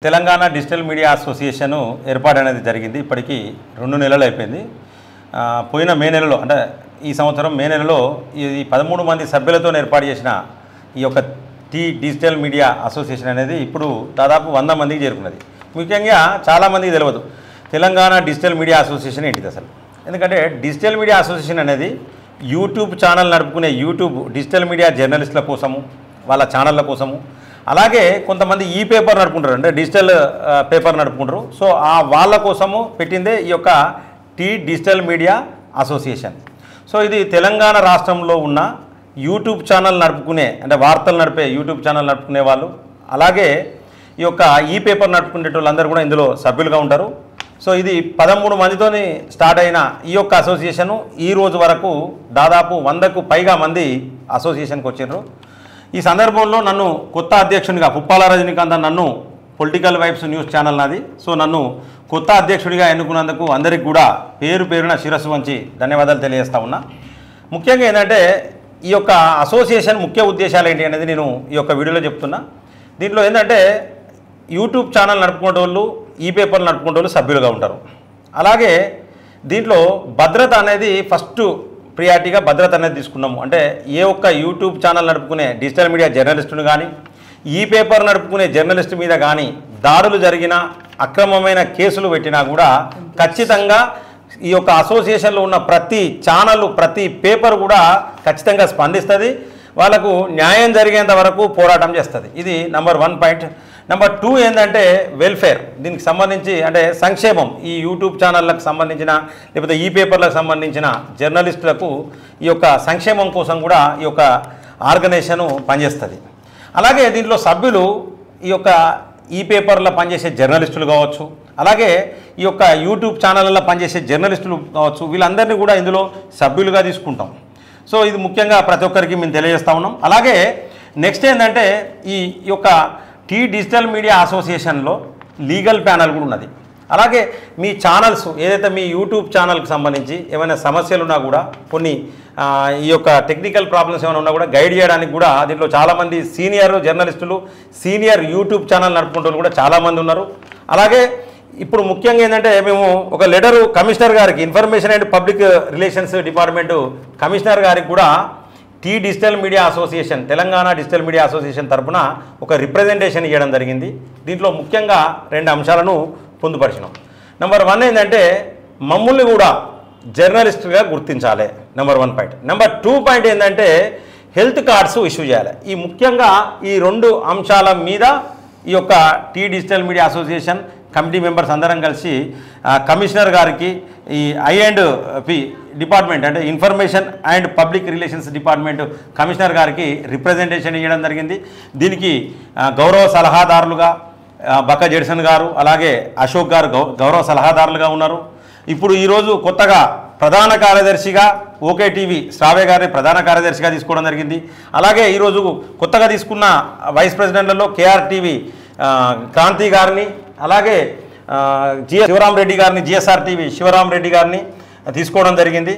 Telangana digital media association ఏర్పాటు అనేది జరిగింది. ఇప్పటికీ 2 నెలలు అయిపోయింది. పోయిన మే నెలలో అంటే ఈ సంవత్సరం మే నెలలో ఈ 13 మంది సభ్యులతో ఏర్పాటు చేసిన ఈ యొక్క డిజిటల్ మీడియా అసోసియేషన్ అనేది ఇప్పుడు దాదాపు 100 మందికి చేరుకున్నది. ముఖ్యంగా చాలామందికి తెలియదు తెలంగాణ డిజిటల్ మీడియా అసోసియేషన్ ఏంటిది అసలు. ఎందుకంటే డిజిటల్ మీడియా అసోసియేషన్ అనేది యూట్యూబ్ ఛానల్ నడుపుకునే యూట్యూబ్ డిజిటల్ మీడియా జర్నలిస్టుల కోసము, వాళ్ళ ఛానళ్ళ కోసము, అలాగే కొంతమంది ఈ పేపర్ నడుపుకుంటారు, అంటే డిజిటల్ పేపర్ నడుపుకుంటారు. సో వాళ్ళ కోసము పెట్టిందే ఈ యొక్క డిజిటల్ మీడియా అసోసియేషన్. సో ఇది తెలంగాణ రాష్ట్రంలో ఉన్న యూట్యూబ్ ఛానల్ నడుపుకునే, అంటే వార్తలు నడిపే యూట్యూబ్ ఛానల్ నడుపుకునే వాళ్ళు, అలాగే ఈ యొక్క ఈ పేపర్ నడుపుకునే వాళ్ళందరూ కూడా ఇందులో సభ్యులుగా ఉంటారు. సో ఇది 13 మందితోని స్టార్ట్ అయిన ఈ యొక్క అసోసియేషను ఈ రోజు వరకు దాదాపు 100కు పైగా మంది అసోసియేషన్కి వచ్చారు. ఈ సందర్భంలో నన్ను కొత్త అధ్యక్షునిగా పుప్పాల రజనీకాంత్ నన్ను పొలిటికల్ వైబ్స్ న్యూస్ ఛానల్ నాది. సో నన్ను కొత్త అధ్యక్షుడిగా ఎన్నుకున్నందుకు అందరికి కూడా పేరున శిరస్సు వంచి ధన్యవాదాలు తెలియజేస్తా ఉన్నా. ముఖ్యంగా ఏంటంటే ఈ యొక్క అసోసియేషన్ ముఖ్య ఉద్దేశాలు ఏంటి అనేది నేను ఈ యొక్క వీడియోలో చెప్తున్నా. దీంట్లో ఏంటంటే యూట్యూబ్ ఛానల్ నడుపుకునే వాళ్ళు, ఈ పేపర్లు నడుపుకునే వాళ్ళు సభ్యులుగా ఉంటారు. అలాగే దీంట్లో భద్రత అనేది ఫస్ట్ ప్రియారిటీగా భద్రత అనేది తీసుకున్నాము. అంటే ఏ ఒక్క యూట్యూబ్ ఛానల్ నడుపుకునే డిజిటల్ మీడియా జర్నలిస్టును కానీ, ఈ పేపర్ నడుపుకునే జర్నలిస్టు మీద కానీ దాడులు జరిగిన, అక్రమమైన కేసులు పెట్టినా కూడా ఖచ్చితంగా ఈ యొక్క అసోసియేషన్లో ఉన్న ప్రతి ఛానల్, ప్రతి పేపర్ కూడా ఖచ్చితంగా స్పందిస్తుంది. వాళ్ళకు న్యాయం జరిగేంత వరకు పోరాటం చేస్తుంది. ఇది నెంబర్ 1 పాయింట్. నెంబర్ 2 ఏంటంటే వెల్ఫేర్. దీనికి సంబంధించి అంటే సంక్షేమం, ఈ యూట్యూబ్ ఛానళ్ళకు సంబంధించిన లేకపోతే ఈ పేపర్లకు సంబంధించిన జర్నలిస్టులకు ఈ యొక్క సంక్షేమం కోసం కూడా ఈ యొక్క ఆర్గనైజేషన్ పనిచేస్తుంది. అలాగే దీంట్లో సభ్యులు ఈ యొక్క ఈ పేపర్లో పనిచేసే జర్నలిస్టులు కావచ్చు, అలాగే ఈ యొక్క యూట్యూబ్ ఛానళ్ళలో పనిచేసే జర్నలిస్టులు కావచ్చు, వీళ్ళందరినీ కూడా ఇందులో సభ్యులుగా తీసుకుంటాం. సో ఇది ముఖ్యంగా ప్రతి ఒక్కరికి మేము తెలియజేస్తూ ఉన్నాం. అలాగే నెక్స్ట్ ఏంటంటే ఈ యొక్క డిజిటల్ మీడియా అసోసియేషన్లో లీగల్ ప్యానల్ కూడా ఉన్నది. అలాగే మీ ఛానల్స్ ఏదైతే మీ యూట్యూబ్ ఛానల్కి సంబంధించి ఏమైనా సమస్యలు ఉన్నా కూడా, కొన్ని ఈ యొక్క టెక్నికల్ ప్రాబ్లమ్స్ ఏమైనా ఉన్నా కూడా గైడ్ చేయడానికి కూడా దీంట్లో చాలామంది సీనియర్ జర్నలిస్టులు, సీనియర్ యూట్యూబ్ ఛానల్ నడుపుకుంటూ కూడా చాలామంది ఉన్నారు. అలాగే ఇప్పుడు ముఖ్యంగా ఏంటంటే మేము ఒక లెటరు కమిషనర్ గారికి, information and public relations department commissioner గారికి కూడా digital media association, Telangana digital media association తరఫున ఒక రిప్రజెంటేషన్ ఇవ్వడం జరిగింది. దీంట్లో ముఖ్యంగా 2 అంశాలను పొందుపరిచినాం. నెంబర్ 1 ఏంటంటే మమ్మల్ని కూడా జర్నలిస్టుగా గుర్తించాలి, నెంబర్ 1 పాయింట్. నెంబర్ 2 పాయింట్ ఏంటంటే హెల్త్ కార్డ్స్ ఇష్యూ చేయాలి. ఈ ముఖ్యంగా ఈ 2 అంశాల మీద ఈ యొక్క digital media association committee members అందరం కలిసి కమిషనర్ గారికి, ఈ I&P డిపార్ట్మెంట్ అంటే information and public relations department commissioner గారికి రిప్రజెంటేషన్ ఇవ్వడం జరిగింది. దీనికి గౌరవ సలహాదారులుగా బక్క జెడ్సన్ గారు, అలాగే అశోక్ గారు గౌరవ సలహాదారులుగా ఉన్నారు. ఇప్పుడు ఈరోజు కొత్తగా ప్రధాన కార్యదర్శిగా ఓకే టీవీ శ్రావ్య గారిని ప్రధాన కార్యదర్శిగా తీసుకోవడం జరిగింది. అలాగే ఈరోజు కొత్తగా తీసుకున్న వైస్ ప్రెసిడెంట్లలో KRTV క్రాంతి గారిని, అలాగే శివరామరెడ్డి గారిని, GSR TV శివరామరెడ్డి గారిని తీసుకోవడం జరిగింది.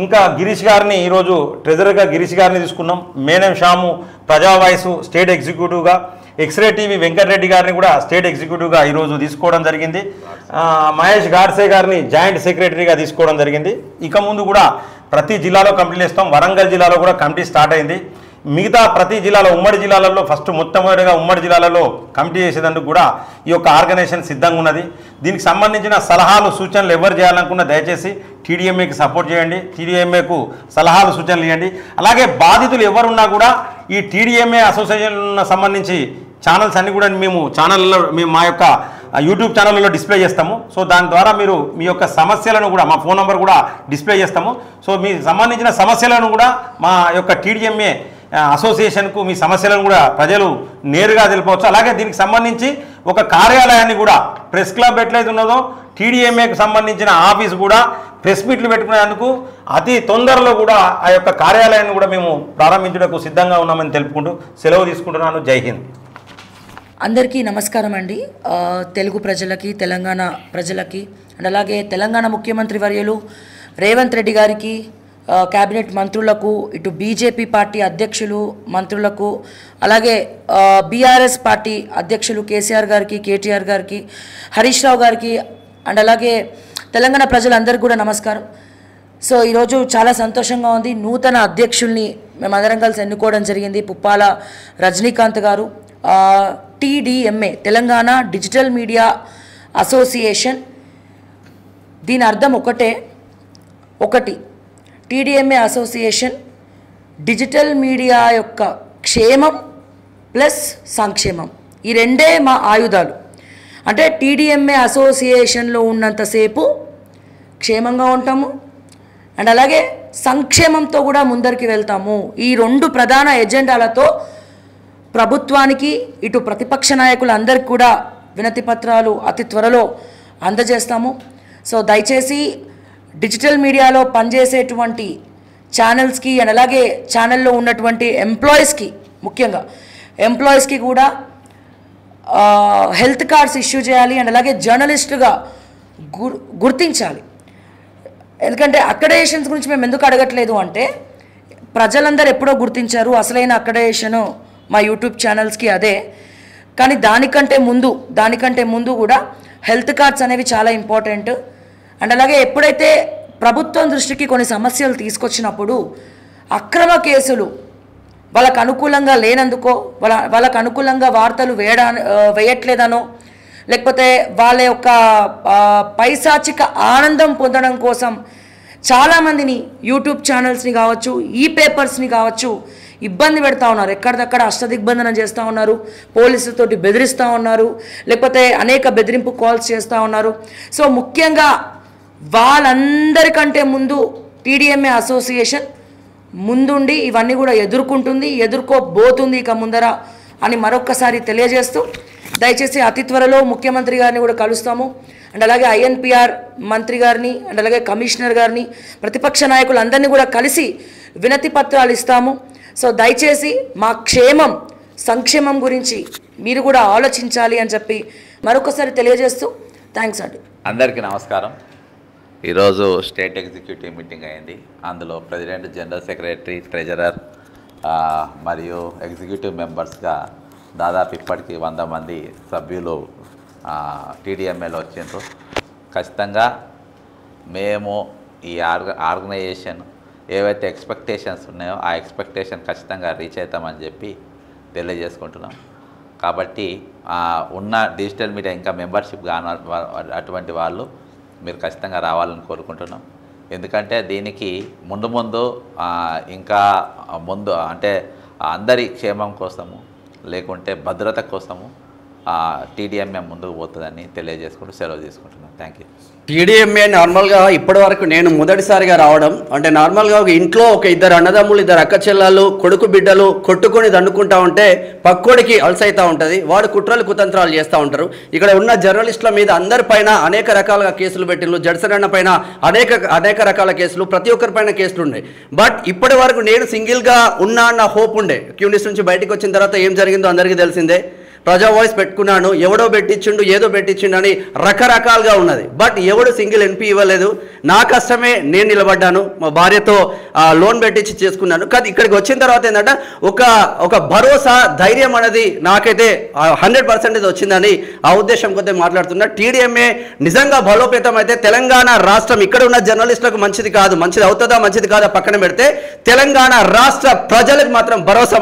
ఇంకా గిరీష్ గారిని ఈరోజు ట్రెజరర్గా గిరీష్ గారిని తీసుకున్నాం. మేనం షాము ప్రజా వాయిస్ స్టేట్ ఎగ్జిక్యూటివ్గా, ఎక్స్రే టీవీ వెంకటరెడ్డి గారిని కూడా స్టేట్ ఎగ్జిక్యూటివ్గా ఈరోజు తీసుకోవడం జరిగింది. మహేష్ గాడ్సే గారిని జాయింట్ సెక్రటరీగా తీసుకోవడం జరిగింది. ఇక ముందు కూడా ప్రతి జిల్లాలో కమిటీలు ఇస్తాం. వరంగల్ జిల్లాలో కూడా కమిటీ స్టార్ట్ అయింది. మిగతా ప్రతి జిల్లాలో, ఉమ్మడి జిల్లాలలో ఫస్ట్ మొట్టమొదటిగా ఉమ్మడి జిల్లాలలో కమిటీ చేసేందుకు కూడా ఈ యొక్క ఆర్గనైజేషన్ సిద్ధంగా ఉన్నది. దీనికి సంబంధించిన సలహాలు, సూచనలు ఎవరు చేయాలనుకున్నా దయచేసి TDMAకి సపోర్ట్ చేయండి, TDMAకు సలహాలు, సూచనలు ఇవ్వండి. అలాగే బాధితులు ఎవరున్నా కూడా ఈ TDMA అసోసియేషన్ సంబంధించి ఛానల్స్ అన్నీ కూడా మేము మా యొక్క యూట్యూబ్ ఛానల్లో డిస్ప్లే చేస్తాము. సో దాని ద్వారా మీరు మీ యొక్క సమస్యలను కూడా, మా ఫోన్ నెంబర్ కూడా డిస్ప్లే చేస్తాము. సో మీ సంబంధించిన సమస్యలను కూడా మా యొక్క TDMA అసోసియేషన్కు మీ సమస్యలను కూడా ప్రజలు నేరుగా తెలిపవచ్చు. అలాగే దీనికి సంబంధించి ఒక కార్యాలయాన్ని కూడా, ప్రెస్ క్లబ్ ఎట్లయితే ఉన్నదో TDMAకు సంబంధించిన ఆఫీస్ కూడా ప్రెస్ మీట్లు పెట్టుకునేందుకు అతి తొందరలో కూడా ఆ యొక్క కార్యాలయాన్ని కూడా మేము ప్రారంభించడానికి సిద్ధంగా ఉన్నామని తెలుపుకుంటూ సెలవు తీసుకుంటున్నాను. జై హింద్. అందరికీ నమస్కారం అండి. తెలుగు ప్రజలకి, తెలంగాణ ప్రజలకి, అండ్ అలాగే తెలంగాణ ముఖ్యమంత్రి వర్యులు రేవంత్ రెడ్డి గారికి, క్యాబినెట్ మంత్రులకు, ఇటు బీజేపీ పార్టీ అధ్యక్షులు మంత్రులకు, అలాగే బీఆర్ఎస్ పార్టీ అధ్యక్షులు కేసీఆర్ గారికి, కేటీఆర్ గారికి, హరీష్ రావు గారికి అండ్ అలాగే తెలంగాణ ప్రజలందరికీ కూడా నమస్కారం. సో ఈరోజు చాలా సంతోషంగా ఉంది. నూతన అధ్యక్షుల్ని మేమందరం కలిసి ఎన్నుకోవడం జరిగింది. పుప్పాల రజనీకాంత్ గారు, TDMA Telangana digital media association. దీని అర్థం ఒకటి TDMA అసోసియేషన్ డిజిటల్ మీడియా యొక్క క్షేమం ప్లస్ సంక్షేమం, ఈ రెండే మా ఆయుధాలు. అంటే TDMA అసోసియేషన్లో ఉన్నంతసేపు క్షేమంగా ఉంటాము అండ్ అలాగే సంక్షేమంతో కూడా ముందరికి వెళ్తాము. ఈ రెండు ప్రధాన ఎజెండాలతో ప్రభుత్వానికి, ఇటు ప్రతిపక్ష నాయకులందరికీ కూడా వినతి పత్రాలు అతి త్వరలో అందజేస్తాము. సో దయచేసి డిజిటల్ మీడియాలో పనిచేసేటువంటి ఛానల్స్కి అండ్ అలాగే ఛానల్లో ఉన్నటువంటి ఎంప్లాయీస్కి, ముఖ్యంగా ఎంప్లాయీస్కి కూడా హెల్త్ కార్డ్స్ ఇష్యూ చేయాలి అండ్ అలాగే జర్నలిస్టుగా గుర్తించాలి. ఎందుకంటే అక్రెడిటేషన్స్ గురించి మేము ఎందుకు అడగట్లేదు అంటే, ప్రజలందరూ ఎప్పుడో గుర్తించారు. అసలైన అక్రెడిటేషను మా యూట్యూబ్ ఛానల్స్కి అదే. కానీ దానికంటే ముందు కూడా హెల్త్ కార్డ్స్ అనేవి చాలా ఇంపార్టెంట్. అండ్ అలాగే ఎప్పుడైతే ప్రభుత్వం దృష్టికి కొన్ని సమస్యలు తీసుకొచ్చినప్పుడు అక్రమ కేసులు వాళ్ళకు అనుకూలంగా లేనందుకో, వాళ్ళకు అనుకూలంగా వార్తలు వేయట్లేదనో, లేకపోతే వాళ్ళ యొక్క పైశాచిక ఆనందం పొందడం కోసం చాలామందిని యూట్యూబ్ ఛానల్స్ని కావచ్చు, ఈ పేపర్స్ని కావచ్చు ఇబ్బంది పెడతా ఉన్నారు. ఎక్కడిదక్కడ అష్టదిగ్బంధనం చేస్తూ ఉన్నారు, పోలీసులతోటి బెదిరిస్తూ ఉన్నారు, లేకపోతే అనేక బెదిరింపు కాల్స్ చేస్తూ ఉన్నారు. సో ముఖ్యంగా వాళ్ళందరికంటే ముందు TDMA అసోసియేషన్ ముందుండి ఇవన్నీ కూడా ఎదుర్కోబోతుంది ఇక ముందర అని మరొక్కసారి తెలియజేస్తూ, దయచేసి అతి త్వరలో ముఖ్యమంత్రి గారిని కూడా కలుస్తాము అండ్ అలాగే INPR మంత్రి గారిని అండ్ అలాగే కమిషనర్ గారిని, ప్రతిపక్ష నాయకులందరినీ కూడా కలిసి వినతి పత్రాలు ఇస్తాము. సో దయచేసి మా సంక్షేమం గురించి మీరు కూడా ఆలోచించాలి అని చెప్పి మరొకసారి తెలియజేస్తూ థ్యాంక్స్ అండి. అందరికీ నమస్కారం. ఈరోజు స్టేట్ ఎగ్జిక్యూటివ్ మీటింగ్ అయింది. అందులో ప్రెసిడెంట్, జనరల్ సెక్రటరీ, ట్రెజరర్ మరియు ఎగ్జిక్యూటివ్ మెంబర్స్గా దాదాపు ఇప్పటికీ 100 మంది సభ్యులు TDMAలో వచ్చిండ్రు. ఖచ్చితంగా మేము ఈ ఆర్గనైజేషన్ ఏవైతే ఎక్స్పెక్టేషన్స్ ఉన్నాయో ఆ ఎక్స్పెక్టేషన్ ఖచ్చితంగా రీచ్ అవుతామని చెప్పి తెలియజేసుకుంటున్నాం. కాబట్టి ఉన్న డిజిటల్ మీడియా ఇంకా మెంబర్షిప్ కాని అటువంటి వాళ్ళు మీరు ఖచ్చితంగా రావాలని కోరుకుంటున్నాం. ఎందుకంటే దీనికి ముందు ఇంకా ముందు అంటే అందరి క్షేమం కోసము, లేకుంటే భద్రత కోసము TDMA ముందుకు పోతుందని తెలియజేసుకుంటూ సెలవు తీసుకుంటున్నాను. Thank you. TDMA నార్మల్గా ఇప్పటి వరకు నేను మొదటిసారిగా రావడం, అంటే నార్మల్గా ఒక ఇంట్లో ఒక ఇద్దరు అన్నదమ్ములు, ఇద్దరు అక్క చెల్లెళ్ళు, కొడుకు బిడ్డలు కొట్టుకొని దండుకుంటా ఉంటే పక్కోడికి అలసైతా ఉంటుంది, వాడు కుట్రలు కుతంత్రాలు చేస్తూ ఉంటారు. ఇక్కడ ఉన్న జర్నలిస్టుల మీద అందరిపైన అనేక రకాలుగా కేసులు పెట్టిండ్రు. జడ్సన్ అన్న పైన అనేక రకాల కేసులు, ప్రతి ఒక్కరిపైన కేసులు ఉన్నాయి. బట్ ఇప్పటి వరకు నేను సింగిల్గా ఉన్నా అన్న హోప్ ఉండే. క్యూనిస్ నుంచి బయటకు వచ్చిన తర్వాత ఏం జరిగిందో అందరికీ తెలిసిందే. ప్రజా వాయిస్ పెట్టుకున్నాను, ఎవడో పెట్టించిండు, ఏదో పెట్టించిండు అని రకరకాలుగా ఉన్నది. బట్ ఎవడు సింగిల్ NP ఇవ్వలేదు. నా కష్టమే నేను నిలబడ్డాను, మా భార్యతో లోన్ పెట్టించి చేసుకున్నాను. కానీ ఇక్కడికి వచ్చిన తర్వాత ఏంటంటే ఒక భరోసా, ధైర్యం అనేది నాకైతే 100% వచ్చిందని ఆ ఉద్దేశం కొద్దిగా మాట్లాడుతున్నా. TDMA నిజంగా బలోపేతం అయితే తెలంగాణ రాష్ట్రం ఇక్కడ ఉన్న జర్నలిస్టులకు మంచిది అవుతుందా మంచిది కాదా పక్కన పెడితే తెలంగాణ రాష్ట్ర ప్రజలకు మాత్రం భరోసా